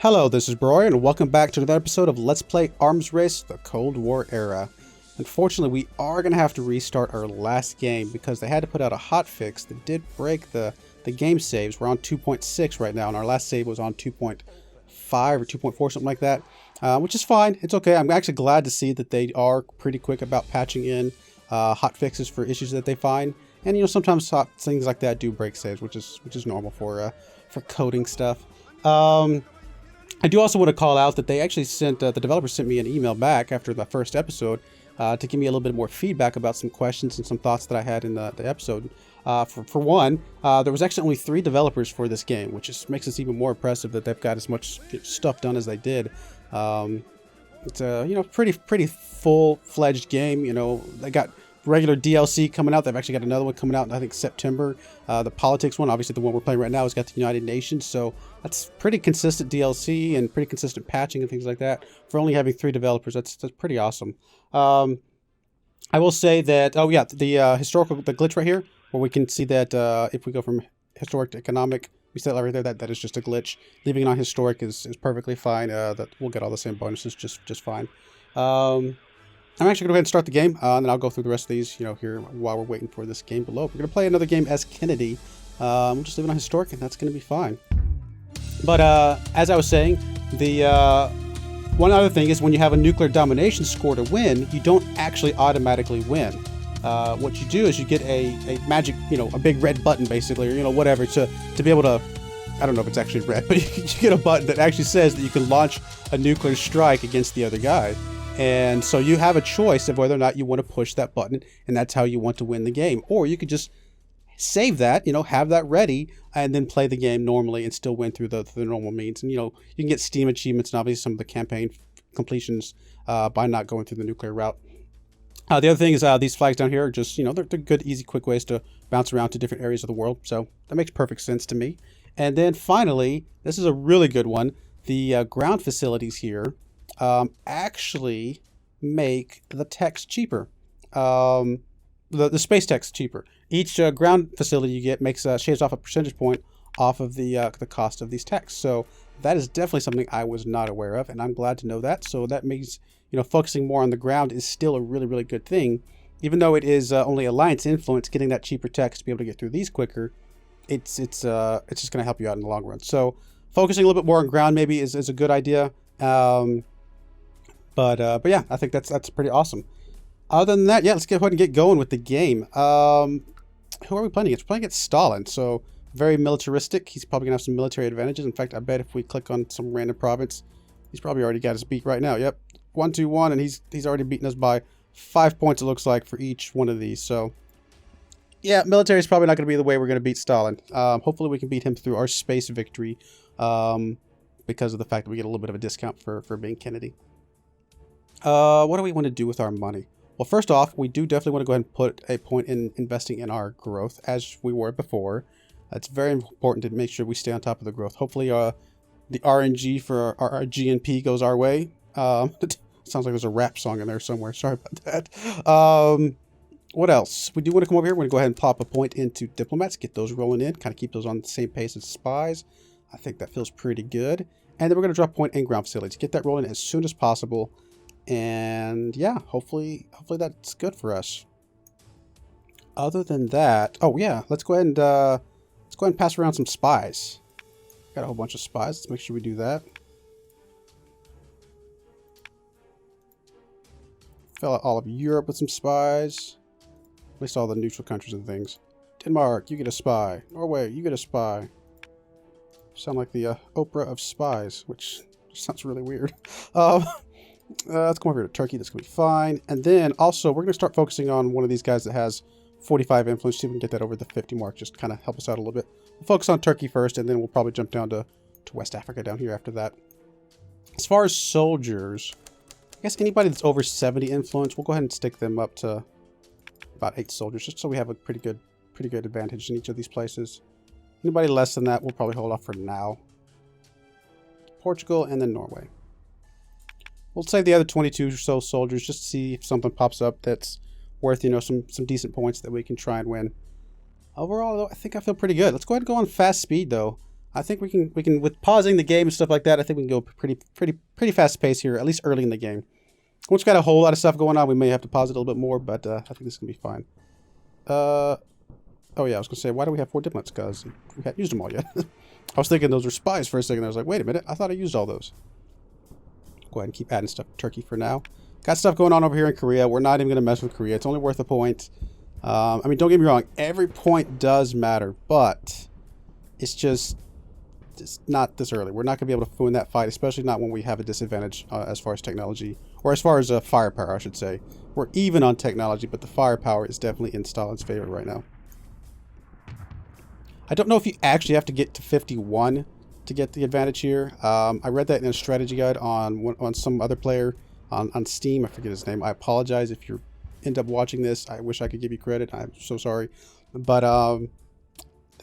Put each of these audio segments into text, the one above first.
Hello, this is Broyar, and welcome back to another episode of Let's Play Arms Race, the Cold War Era. Unfortunately, we are going to have to restart our last game because they had to put out a hotfix that did break the game saves. We're on 2.6 right now, and our last save was on 2.5 or 2.4, something like that, which is fine. It's okay. I'm actually glad to see that they are pretty quick about patching in hotfixes for issues that they find. And, you know, sometimes things like that do break saves, which is normal for coding stuff. I do also want to call out that they actually sent, the developers sent me an email back after the first episode to give me a little bit more feedback about some questions and some thoughts that I had in the episode. For one, there was actually only 3 developers for this game, which just makes it even more impressive that they've got as much stuff done as they did. It's a, you know, pretty full-fledged game. You know, they got regular DLC coming out. They've actually got another one coming out in, I think, September. The politics one, obviously the one we're playing right now, has got the United Nations, so that's pretty consistent DLC and pretty consistent patching and things like that. For only having 3 developers, that's pretty awesome. I will say that, oh yeah, the glitch right here, where we can see that if we go from historic to economic, we set that right there, that is just a glitch. Leaving it on historic is perfectly fine. That we'll get all the same bonuses just fine. I'm actually going to go ahead and start the game, and then I'll go through the rest of these, you know, here while we're waiting for this game below. We're going to play another game as Kennedy. We'll just leave it on historic, and that's going to be fine. But as I was saying, the one other thing is when you have a nuclear domination score to win, you don't actually automatically win. What you do is you get a magic, you know, a big red button basically, or, you know, whatever, to be able to, I don't know if it's actually red, but you get a button that actually says that you can launch a nuclear strike against the other guy. And so you have a choice of whether or not you want to push that button, and that's how you want to win the game. Or you could just save that, you know, have that ready, and then play the game normally and still win through the normal means. And, you know, you can get Steam achievements and obviously some of the campaign completions by not going through the nuclear route. The other thing is these flags down here are just, you know, they're good, easy, quick ways to bounce around to different areas of the world. So that makes perfect sense to me. And then finally, this is a really good one. The ground facilities here actually make the text cheaper. The space text cheaper. Each ground facility you get makes shaves off a percentage point off of the cost of these texts. So that is definitely something I was not aware of, and I'm glad to know that. So that means, you know, focusing more on the ground is still a really, really good thing. Even though it is only alliance influence, getting that cheaper text to be able to get through these quicker, it's just going to help you out in the long run. So focusing a little bit more on ground maybe is a good idea. But yeah, I think that's pretty awesome. Other than that, yeah, let's go ahead and get going with the game. Who are we playing against? We're playing against Stalin, so very militaristic. He's probably going to have some military advantages. In fact, I bet if we click on some random province, he's probably already got us beat right now. Yep, 1-2-1, and he's already beaten us by 5 points, it looks like, for each one of these. So yeah, military is probably not going to be the way we're going to beat Stalin. Hopefully we can beat him through our space victory because of the fact that we get a little bit of a discount for being Kennedy. What do we want to do with our money? Well, first off, we do definitely want to go ahead and put a point in investing in our growth as we were before. It's very important to make sure we stay on top of the growth. Hopefully, the RNG for our GNP goes our way. It sounds like there's a rap song in there somewhere. Sorry about that. What else? We do want to come over here. We're going to go ahead and pop a point into diplomats, get those rolling in, kind of keep those on the same pace as spies. I think that feels pretty good. And then we're going to drop a point in ground facilities. Get that rolling as soon as possible. And yeah, hopefully that's good for us. Other than that, oh yeah, let's go ahead and pass around some spies. Got a whole bunch of spies. Let's make sure we do that. Fill out all of Europe with some spies. At least all the neutral countries and things. Denmark, you get a spy. Norway, you get a spy. Sound like the Oprah of spies, which sounds really weird. Let's come over here to Turkey. That's going to be fine. And then also, we're going to start focusing on one of these guys that has 45 influence. See if we can get that over the 50 mark. Just kind of help us out a little bit. We'll focus on Turkey first, and then we'll probably jump down to West Africa down here after that. As far as soldiers, I guess anybody that's over 70 influence, we'll go ahead and stick them up to about 8 soldiers, just so we have a pretty good advantage in each of these places. Anybody less than that, we'll probably hold off for now. Portugal, and then Norway. We'll save the other 22 or so soldiers just to see if something pops up that's worth, you know, some decent points that we can try and win. Overall, though, I think I feel pretty good. Let's go ahead and go on fast speed, though. I think we can with pausing the game and stuff like that. I think we can go pretty fast pace here, at least early in the game. Once we got a whole lot of stuff going on, we may have to pause it a little bit more, but I think this is gonna be fine. Oh yeah, I was gonna say, why do we have 4 diplomats? Because we haven't used them all yet. I was thinking those were spies for a second. I was like, wait a minute, I thought I used all those. Go ahead and keep adding stuff to Turkey for now. Got stuff going on over here in Korea. We're not even gonna mess with Korea. It's only worth a point. I mean, don't get me wrong. Every point does matter, but it's just not this early. We're not going to be able to win that fight, especially not when we have a disadvantage as far as technology, or as far as firepower, I should say. We're even on technology, but the firepower is definitely in Stalin's favor right now. I don't know if you actually have to get to 51 to get the advantage here. I read that in a strategy guide on some other player on Steam. I forget his name. I apologize if you end up watching this. I wish I could give you credit. I'm so sorry. But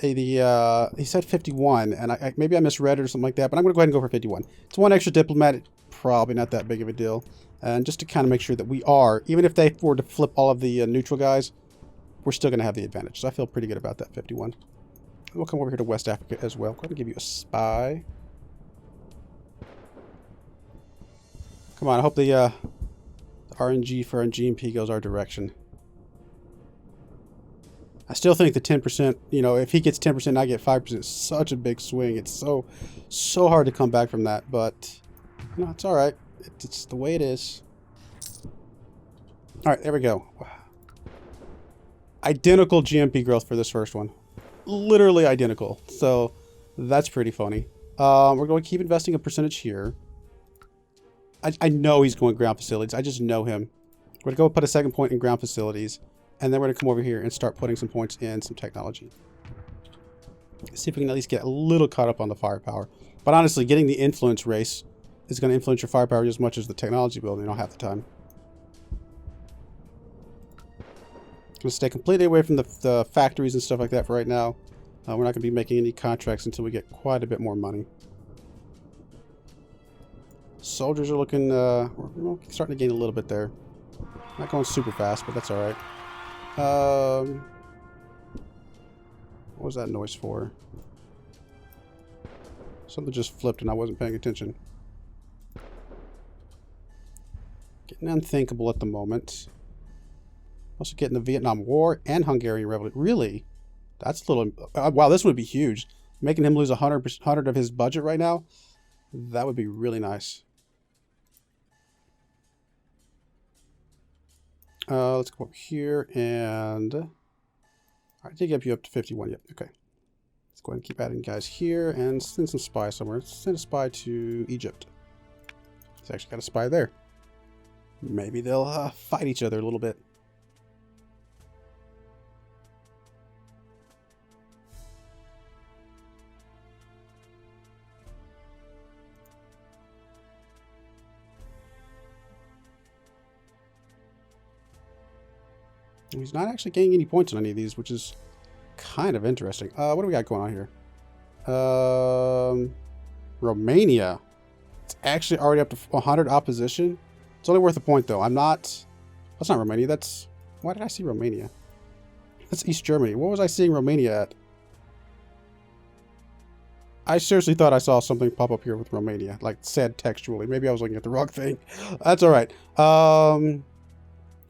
he said 51, and maybe I misread it or something like that, but I'm going to go ahead and go for 51. It's 1 extra diplomat, probably not that big of a deal. And just to kind of make sure that we are, even if they were to flip all of the neutral guys, we're still going to have the advantage. So I feel pretty good about that 51. We'll come over here to West Africa as well. Go ahead and give you a spy. Come on, I hope the RNG for GMP goes our direction. I still think the 10%, you know, if he gets 10% and I get 5%, it's such a big swing. It's so hard to come back from that, but you know, it's all right. It's the way it is. All right, there we go. Identical GMP growth for this first one. Literally identical. So that's pretty funny. We're going to keep investing a percentage here. I know he's going ground facilities. I just know him. We're going to go put a second point in ground facilities. And then we're going to come over here and start putting some points in some technology. See if we can at least get a little caught up on the firepower. But honestly, getting the influence race is going to influence your firepower just as much as the technology building, you know, half the time. Going to stay completely away from the factories and stuff like that for right now. We're not going to be making any contracts until we get quite a bit more money. Soldiers are looking, we're starting to gain a little bit there. Not going super fast, but that's all right. What was that noise for? Something just flipped and I wasn't paying attention. Getting unthinkable at the moment. Also getting the Vietnam War and Hungarian Revolution. Really? That's a little... wow, this would be huge. Making him lose 100 of his budget right now? That would be really nice. Let's go over here and... All right, I did get you up to 51. Yep, okay. Let's go ahead and keep adding guys here and send some spies somewhere. Let's send a spy to Egypt. He's actually got a spy there. Maybe they'll fight each other a little bit. He's not actually getting any points on any of these, which is kind of interesting. What do we got going on here? Romania. It's actually already up to 100 opposition. It's only worth a point, though. That's not Romania. Why did I see Romania? That's East Germany. What was I seeing Romania at? I seriously thought I saw something pop up here with Romania, like said textually. Maybe I was looking at the wrong thing. That's all right.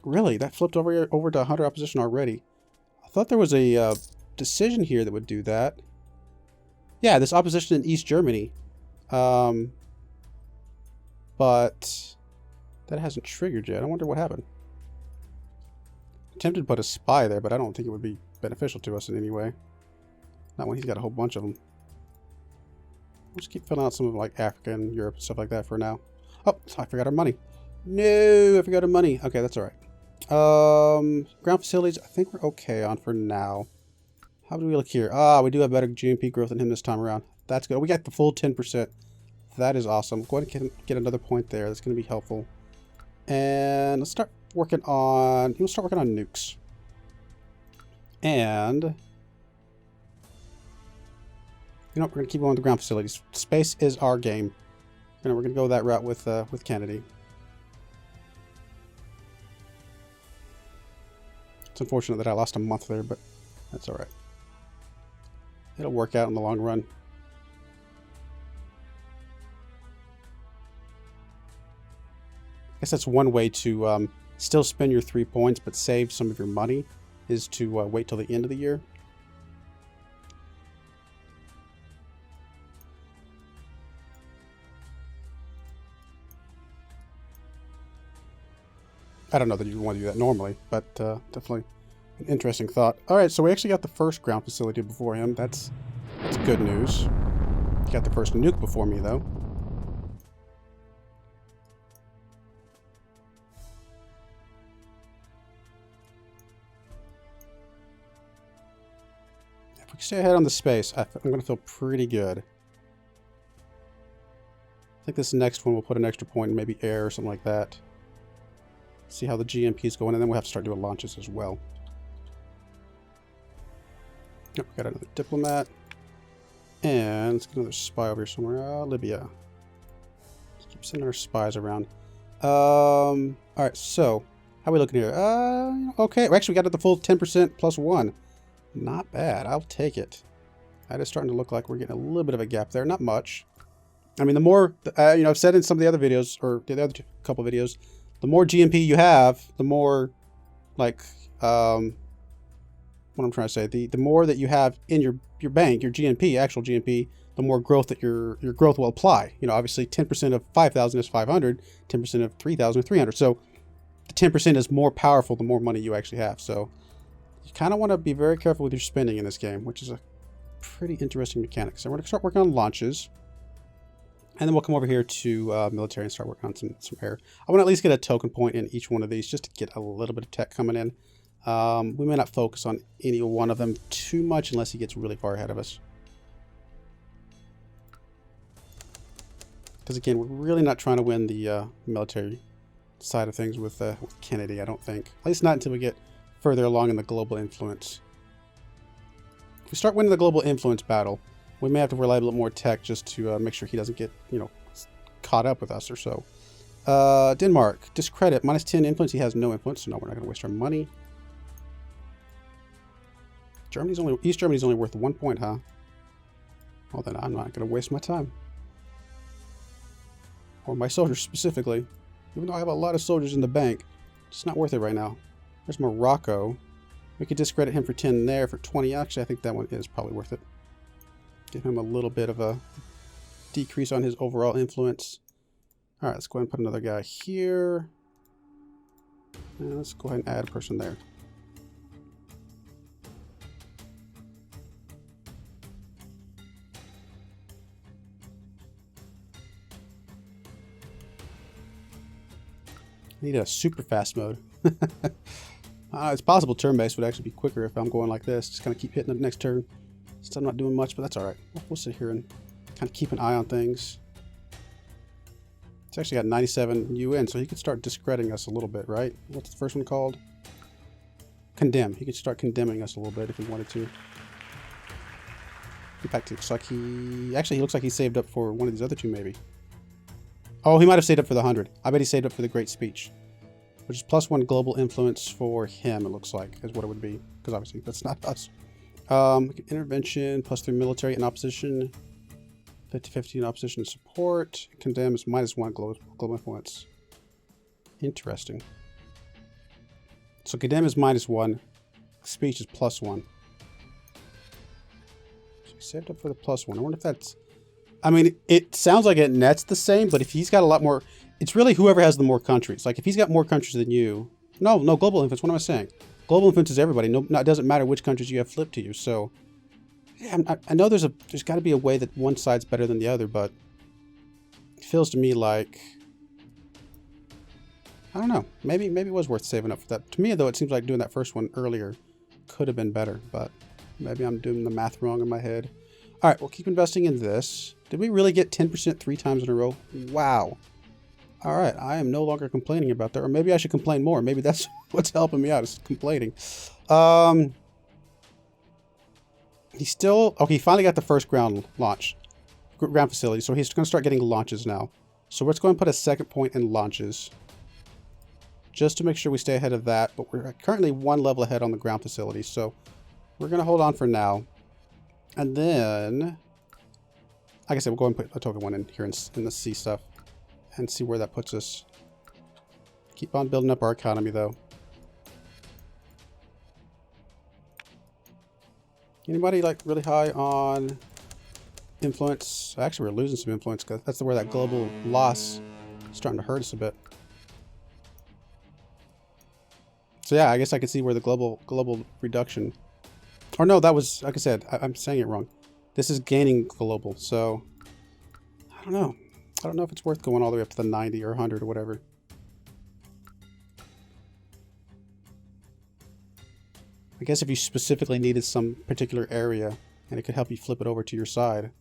Really, that flipped over to 100 opposition already. I thought there was a decision here that would do that. Yeah, this opposition in East Germany. But that hasn't triggered yet. I wonder what happened. I'm tempted to put a spy there, but I don't think it would be beneficial to us in any way. Not when he's got a whole bunch of them. We'll just keep filling out some of like Africa and Europe and stuff like that for now. Oh, I forgot our money. No, I forgot our money. Okay, that's all right. Ground facilities, I think we're okay on for now. How do we look here? We do have better GMP growth than him this time around. That's good. We got the full 10%. That is awesome. Go ahead and get another point there. That's going to be helpful. And let's start working on... We'll start working on nukes. And... You know, we're going to keep going with the ground facilities. Space is our game. We're going to go that route with Kennedy. It's unfortunate that I lost a month there, but that's all right. It'll work out in the long run. guess that's one way to still spend your 3 points but save some of your money, is to wait till the end of the year. I don't know that you want to do that normally, but definitely an interesting thought. All right, so we actually got the first ground facility before him. That's good news. Got the first nuke before me, though. If we stay ahead on the space, I'm going to feel pretty good. I think this next one will put an extra point in maybe air or something like that. See how the GMP is going, and then we'll have to start doing launches as well. Yep, we got another diplomat. And let's get another spy over here somewhere. Libya. Let's keep sending our spies around. Alright, so how are we looking here? Okay, we actually got it the full 10% plus 1. Not bad. I'll take it. That is starting to look like we're getting a little bit of a gap there. Not much. I mean, the more, I've said in some of the other videos, or the other couple videos, the more GMP you have, the more, like, what I'm trying to say, the more that you have in your bank, your GNP, actual GNP, the more growth that your growth will apply. You know, obviously 10% of 5,000 is 500, 10% of 3,000 is 300. So the 10% is more powerful the more money you actually have. So you kind of want to be very careful with your spending in this game, which is a pretty interesting mechanic. So we're going to start working on launches. And then we'll come over here to military and start working on some air. I want to at least get a token point in each one of these just to get a little bit of tech coming in. We may not focus on any one of them too much unless he gets really far ahead of us. Because again, we're really not trying to win the military side of things with Kennedy, I don't think. At least not until we get further along in the global influence. If we start winning the global influence battle, we may have to rely a little more tech just to make sure he doesn't get, caught up with us or so. Denmark, discredit, minus 10 influence. He has no influence, so no, we're not going to waste our money. East Germany's only worth 1 point, huh? Well, then I'm not going to waste my time. Or my soldiers specifically. Even though I have a lot of soldiers in the bank, it's not worth it right now. There's Morocco. We could discredit him for 10 there, for 20. Actually, I think that one is probably worth it. Give him a little bit of a decrease on his overall influence. All right, let's go ahead and put another guy here. And let's go ahead and add a person there. I need a super fast mode. It's possible turn-based would actually be quicker if I'm going like this. Just kind of keep hitting the next turn. Still not doing much, but that's all right. We'll sit here and kind of keep an eye on things. It's actually got 97 UN, so he could start discrediting us a little bit, right? What's the first one called? Condemn. He could start condemning us a little bit if he wanted to. In fact, it looks like he looks like he saved up for one of these other two, maybe. Oh, he might have saved up for the 100. I bet he saved up for the Great Speech, which is plus 1 global influence for him, it looks like, is what it would be. Because obviously, that's not us. Intervention, plus 3 military in opposition. 50-50 in opposition and support. Condemn is minus 1 global influence. Interesting. So condemn is minus 1. Speech is plus 1. So he saved up for the plus 1. I wonder if that's... I mean, it sounds like it nets the same, but if he's got a lot more... It's really whoever has the more countries. Like, if he's got more countries than you... No, global influence. What am I saying? Global influence is everybody. No, it doesn't matter which countries you have flipped to you. So, yeah, I know there's got to be a way that one side's better than the other, but it feels to me like... I don't know. Maybe it was worth saving up for that. To me, though, it seems like doing that first one earlier could have been better, but maybe I'm doing the math wrong in my head. All right, we'll keep investing in this. Did we really get 10% 3 times in a row? Wow. All right, I am no longer complaining about that. Or maybe I should complain more. Maybe that's what's helping me out, is complaining. He still... Okay, he finally got the first ground facility. So he's going to start getting launches now. So let's go and put a second point in launches, just to make sure we stay ahead of that. But we're currently 1 level ahead on the ground facility. So we're going to hold on for now. And then, like I said, we'll go and put a token 1 in here in the sea stuff and see where that puts us. Keep on building up our economy, though. Anybody, like, really high on influence? Actually, we're losing some influence, because that's where that global loss is starting to hurt us a bit. So yeah, I guess I can see where the global reduction... Or no, that was, like I said, I'm saying it wrong. This is gaining global, so... I don't know. I don't know if it's worth going all the way up to the 90 or 100 or whatever. I guess if you specifically needed some particular area and it could help you flip it over to your side,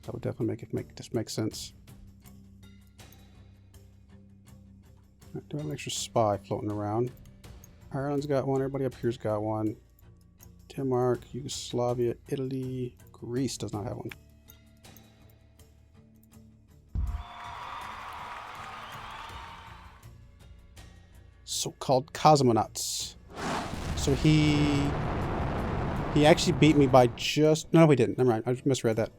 that would definitely make sense. Right, do I have an extra spy floating around? Ireland's got one, everybody up here's got one. Denmark, Yugoslavia, Italy, Greece does not have one. So-called cosmonauts. So he actually beat me by just... No, he didn't. Never mind. I just misread that.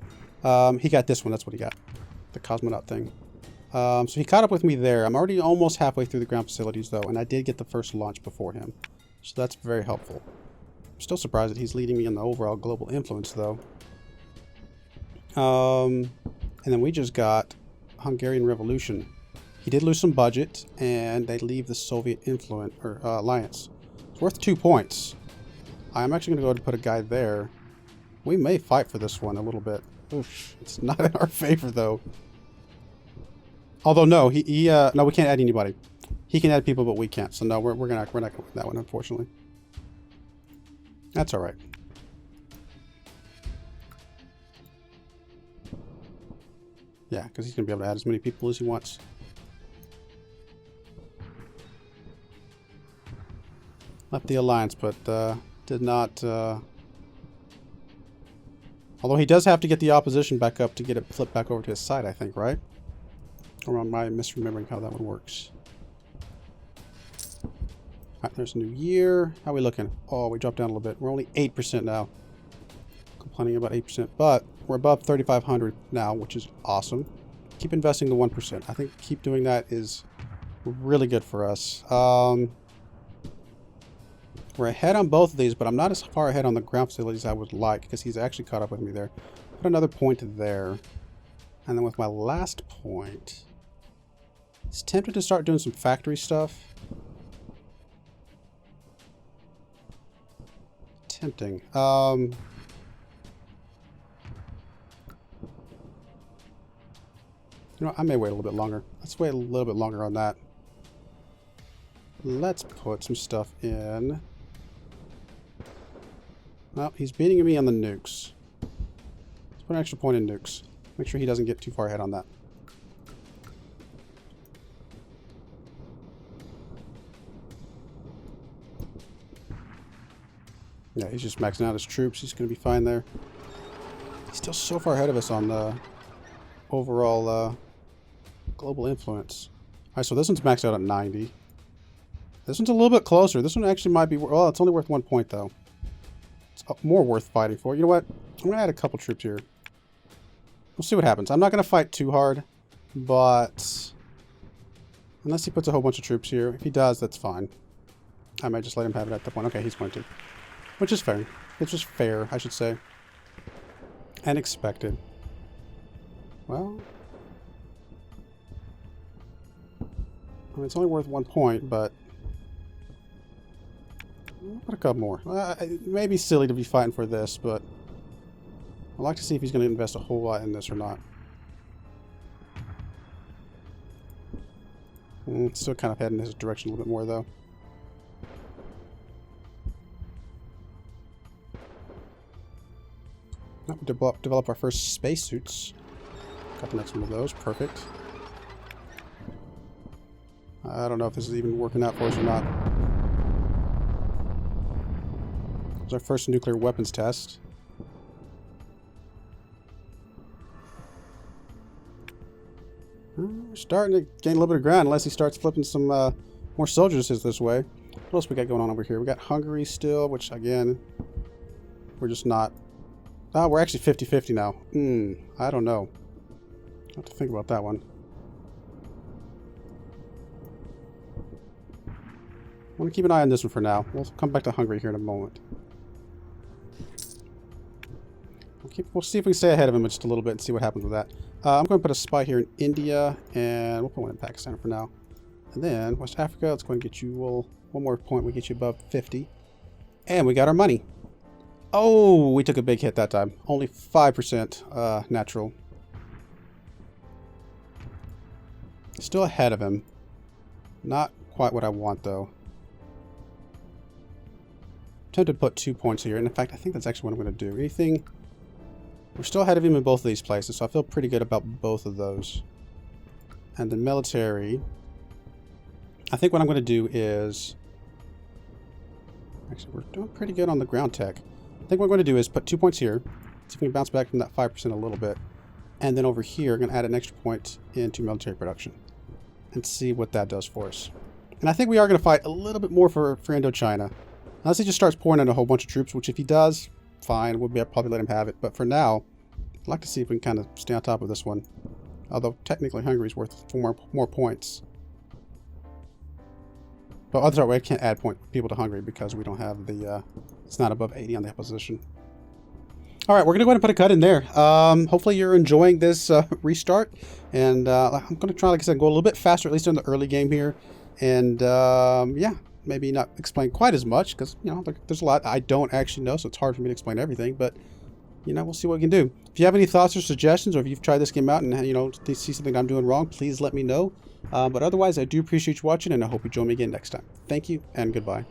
He got this one. That's what he got. The cosmonaut thing. So he caught up with me there. I'm already almost halfway through the ground facilities, though, and I did get the first launch before him. So that's very helpful. I'm still surprised that he's leading me in the overall global influence, though. And then we just got Hungarian Revolution. He did lose some budget, and they leave the Soviet influence or alliance. It's worth 2 points. I'm actually going to go ahead and put a guy there. We may fight for this one a little bit. Oof, it's not in our favor, though. Although no, no, we can't add anybody. He can add people, but we can't. So no, we're not going to win that one, unfortunately. That's all right. Yeah, because he's going to be able to add as many people as he wants. Left the alliance, but did not... Although he does have to get the opposition back up to get it flipped back over to his side, I think, right? Or am I misremembering how that one works? Alright, there's a new year. How are we looking? Oh, we dropped down a little bit. We're only 8% now. Complaining about 8%, but we're above 3,500 now, which is awesome. Keep investing the 1%. I think keep doing that is really good for us. We're ahead on both of these, but I'm not as far ahead on the ground facilities I would like, because he's actually caught up with me there. Put another point there. And then with my last point, it's tempted to start doing some factory stuff. Tempting. You know, I may wait a little bit longer. Let's wait a little bit longer on that. Let's put some stuff in. Well, he's beating me on the nukes. Let's put an extra point in nukes. Make sure he doesn't get too far ahead on that. Yeah, he's just maxing out his troops. He's going to be fine there. He's still so far ahead of us on the overall global influence. Alright, so this one's maxed out at 90. This one's a little bit closer. This one actually might be... Well, it's only worth 1 point, though. It's more worth fighting for. You know what? I'm going to add a couple troops here. We'll see what happens. I'm not going to fight too hard, but... Unless he puts a whole bunch of troops here. If he does, that's fine. I might just let him have it at the point. Okay, he's going to. Which is fair. It's just fair, I should say. And expected. Well... I mean, it's only worth 1 point, but... I'll put a couple more. It may be silly to be fighting for this, but... I'd like to see if he's going to invest a whole lot in this or not. Still kind of heading in his direction a little bit more, though. Develop our first spacesuits. Got the next one of those. Perfect. I don't know if this is even working out for us or not. It's our first nuclear weapons test. We're starting to gain a little bit of ground, unless he starts flipping some more soldiers this way. What else we got going on over here? We got Hungary still, which again, we're just not... Oh, we're actually 50-50 now. I don't know. I have to think about that one. want to keep an eye on this one for now. We'll come back to Hungary here in a moment. We'll see if we can stay ahead of him just a little bit and see what happens with that. I'm going to put a spy here in India, and we'll put one in Pakistan for now. And then West Africa, let's go and get you, one more point, we get you above 50. And we got our money. Oh, we took a big hit that time. Only 5% natural. Still ahead of him. Not quite what I want, though. I'm tempted to put 2 points here. And in fact, I think that's actually what I'm going to do. Anything... We're still ahead of him in both of these places, so I feel pretty good about both of those. And the military... I think what I'm going to do is... Actually, we're doing pretty good on the ground tech. I think what I'm going to do is put 2 points here. See if we can bounce back from that 5% a little bit. And then over here, I'm going to add an extra point into military production. And see what that does for us. And I think we are going to fight a little bit more for Indochina. Unless he just starts pouring in a whole bunch of troops, which if he does... Fine, we'll probably let him have it. But for now, I'd like to see if we can kind of stay on top of this one. Although technically Hungary's worth 4 more points. But other way, I can't add people to Hungary because we don't have the... it's not above 80 on the opposition. Alright, we're going to go ahead and put a cut in there. Hopefully you're enjoying this restart. And I'm going to try, like I said, go a little bit faster, at least in the early game here. And yeah. Maybe not explain quite as much because, you know, there's a lot I don't actually know, so it's hard for me to explain everything, but, you know, we'll see what we can do. If you have any thoughts or suggestions, or if you've tried this game out and, you know, see something I'm doing wrong, please let me know. But otherwise, I do appreciate you watching, and I hope you join me again next time. Thank you, and goodbye.